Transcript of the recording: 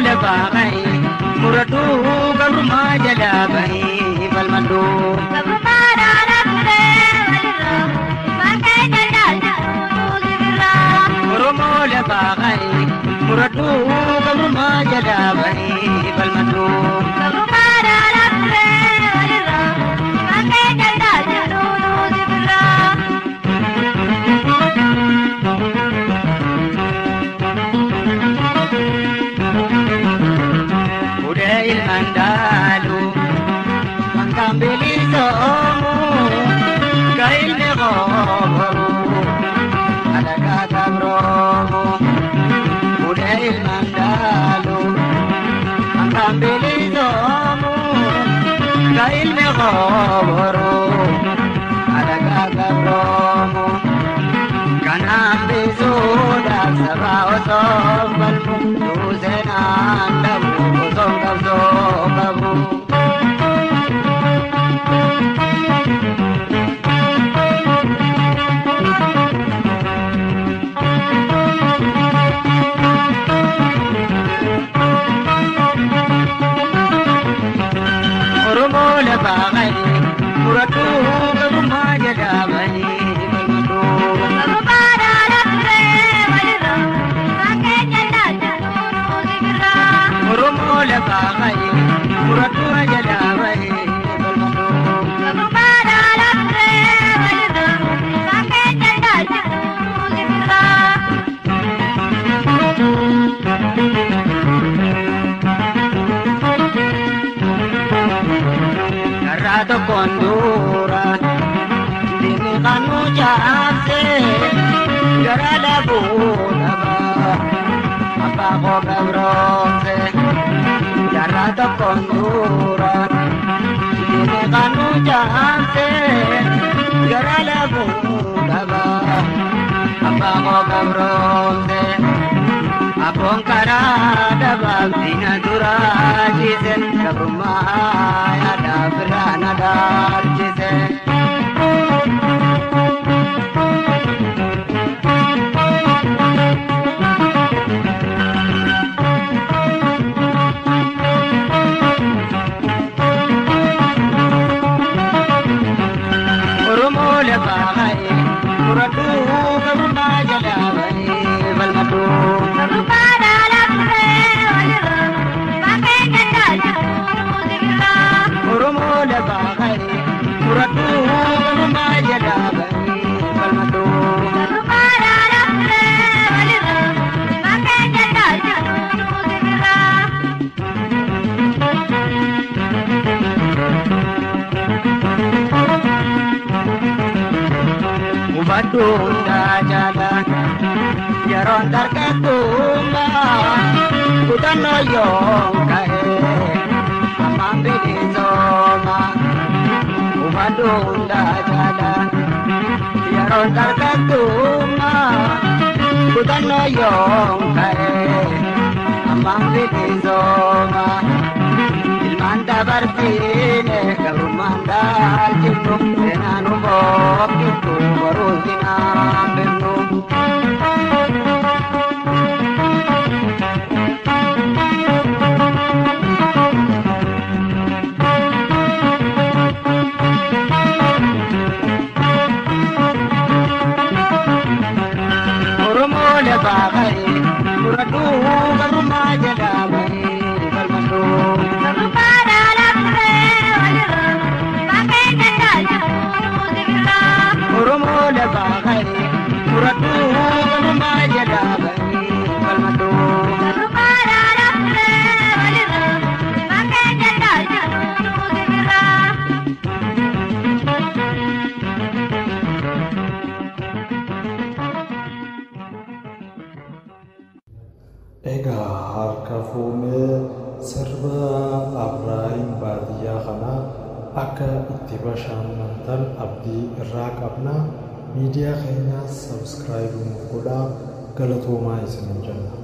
Oromoo lafaa muratu gabrummaa jalaa bahee falmadhu. Oromoo lafaa muratu gabrummaa jalaa bahee falmadhu. Ilmandalu mangambili somu gail me goboru alaga kabromu ude ilmandalu mangambili somu gail me goboru alaga kabromu kanambe soda sabao sobalmu duzena ndabu songabu Oromoo lafaa muratu gabrummaa jalaa bahee falmadhu. Oromoo lafaa muratu jalaa bahee falmadhu. Narrato kondura dini kanu jaamse garada bulaba apa ko gabrose. Narrato kondura dini kanu jaamse garada bulaba apa ko gabrose. Apong karada babdina durajise gabrummaa ada berana darjise. Oromoo lafaa muratu gabrummaa jalaa bahee falmadhu. Oromoo lafaa muratu gabrummaa jalaa bahee falmadhu. Mubaddu hundaa jaalaa yeroon dargagummaa kutannoo yoon ka'ee ammaan bilisooma. Mubaddu hundaa jaalaa yeroon dargagummaa kutannoo yoon ka'ee ammaan bilisooma. Ilmaan dabarsiine gabrummaan daalchifnu seenaan boqqiftu baruu sinaan beeknu. Oromoo lafaa muratu gabrummaa jalaa bahee falmadhu. Oromoo lafaa muratu gabrummaa jalaa bahee falmadhu. Egaa harka fuunee sirba Abrahaam baadiyyaa kana akka itti bashannantan abdii irraa qabna. Miidiyaa keenyaas sabskiraayib godhaa. Galatoomaa isin jenna.